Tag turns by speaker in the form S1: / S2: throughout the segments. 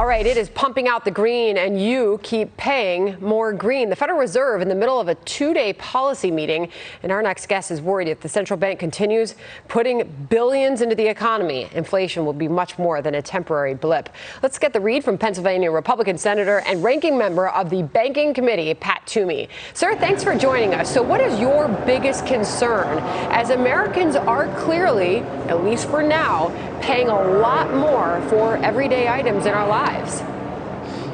S1: All right, it is pumping out the green, and you keep paying more green. The Federal Reserve in the middle of a two-day policy meeting, and our next guest is worried if the central bank continues putting billions into the economy, inflation will be much more than a temporary blip. Let's get the read from Pennsylvania Republican Senator and ranking member of the Banking Committee, Pat Toomey. Sir, thanks for joining us. So what is your biggest concern as Americans are clearly, at least for now, paying a lot more for everyday items in our lives?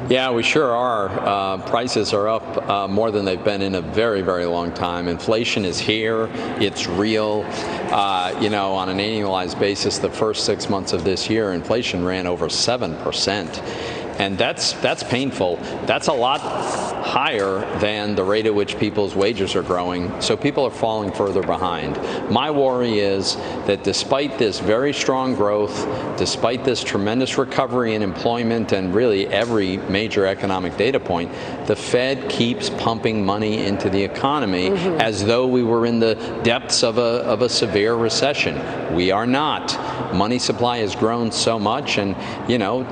S2: Yeah, we sure are. Prices are up more than they've been in a very, very long time. Inflation is here. It's real. On an annualized basis, the first 6 months of this year, inflation ran over 7%. And that's painful. That's a lot higher than the rate at which people's wages are growing. So people are falling further behind. My worry is that despite this very strong growth, despite this tremendous recovery in employment and really every major economic data point, the Fed keeps pumping money into the economy as though we were in the depths of a severe recession. We are not. Money supply has grown so much, and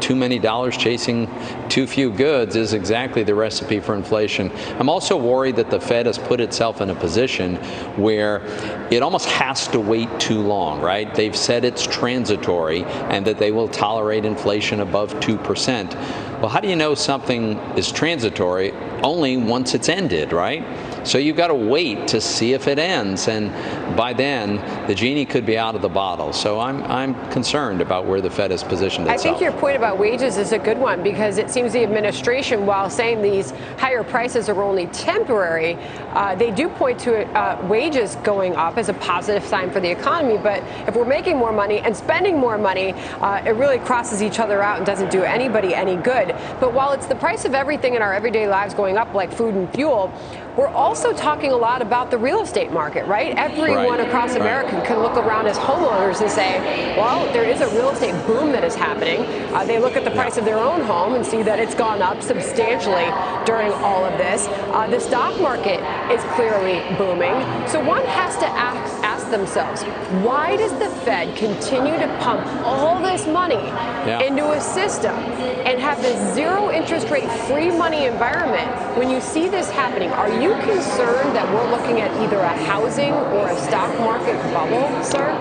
S2: too many dollars chasing too few goods is exactly the recipe for inflation. I'm also worried that the Fed has put itself in a position where it almost has to wait too long, right? They've said it's transitory and that they will tolerate inflation above 2%. Well, how do you know something is transitory? Only once it's ended, right? So you've got to wait to see if it ends, and by then the genie could be out of the bottle. So I'm concerned about where the Fed has positioned itself.
S1: I think your point about wages is a good one, because it seems the administration, while saying these higher prices are only temporary, they do point to wages going up as a positive sign for the economy. But if we're making more money and spending more money, it really crosses each other out and doesn't do anybody any good. But while it's the price of everything in our everyday lives going up, like food and fuel, we're also talking a lot about the real estate market, right? Everyone across America can look around as homeowners and say, well, there is a real estate boom that is happening. They look at the price of their own home and see that it's gone up substantially during all of this. The stock market is clearly booming. So one has to ask themselves, why does the Fed continue to pump all this money into a system and have this zero interest rate free money environment? When you see this happening, are you concerned that we're looking at either a housing or a stock market bubble, sir?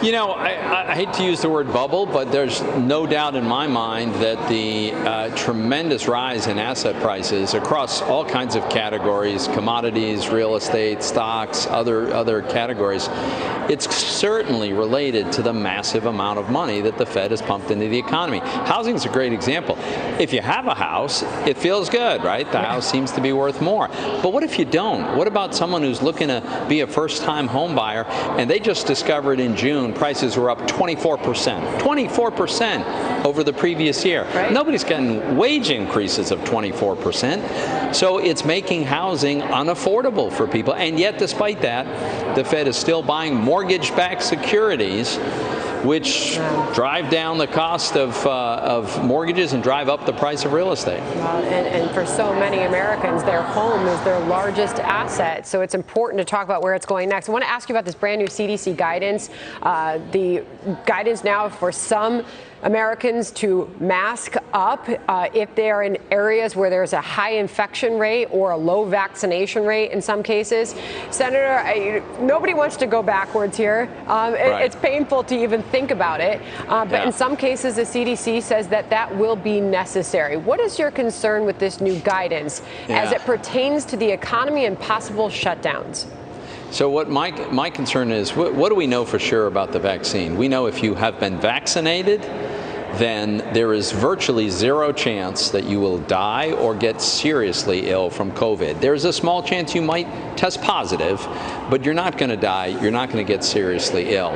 S2: I hate to use the word bubble, but there's no doubt in my mind that the tremendous rise in asset prices across all kinds of categories, commodities, real estate, stocks, other categories, it's certainly related to the massive amount of money that the Fed has pumped into the economy. Housing is a great example. If you have a house, it feels good, right? The house seems to be worth more. But what if you don't? What about someone who's looking to be a first-time home buyer and they just discovered in June prices were up 24%. 24% over the previous year. Right. Nobody's getting wage increases of 24%. So it's making housing unaffordable for people. And yet, despite that, the Fed is still buying mortgage-backed securities, which drive down the cost of mortgages and drive up the price of real estate.
S1: And for so many Americans, their home is their largest asset. So it's important to talk about where it's going next. I want to ask you about this brand new CDC guidance. The guidance now for some Americans to mask up if they are in areas where there's a high infection rate or a low vaccination rate in some cases. Senator, nobody wants to go backwards here. It's painful to even think about it. But in some cases, the CDC says that will be necessary. What is your concern with this new guidance as it pertains to the economy and possible shutdowns?
S2: So what my concern is, what do we know for sure about the vaccine? We know if you have been vaccinated, then there is virtually zero chance that you will die or get seriously ill from COVID. There's a small chance you might test positive, but you're not going to die, you're not going to get seriously ill.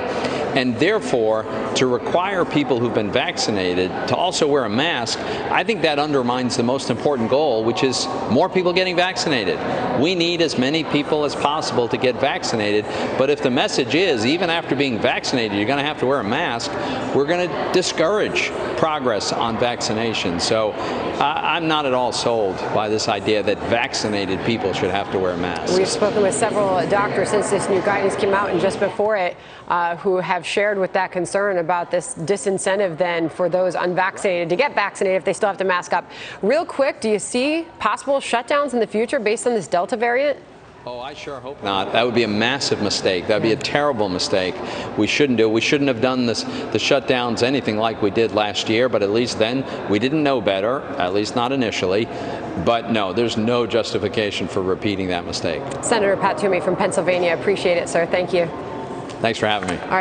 S2: And therefore, to require people who've been vaccinated to also wear a mask, I think that undermines the most important goal, which is more people getting vaccinated. We need as many people as possible to get vaccinated, but if the message is, even after being vaccinated, you're going to have to wear a mask, we're going to discourage progress on vaccination. So I'm not at all sold by this idea that vaccinated people should have to wear masks.
S1: We've spoken with several doctors since this new guidance came out and just before it who have shared with that concern about this disincentive then for those unvaccinated to get vaccinated if they still have to mask up. Real quick, do you see possible shutdowns in the future based on this Delta variant?
S2: Oh, I sure hope not. That would be a massive mistake. That would be a terrible mistake. We shouldn't do it. We shouldn't have done the shutdowns anything like we did last year, but at least then we didn't know better, at least not initially. But no, there's no justification for repeating that mistake.
S1: Senator Pat Toomey from Pennsylvania. Appreciate it, sir. Thank you.
S2: Thanks for having me.
S1: All right.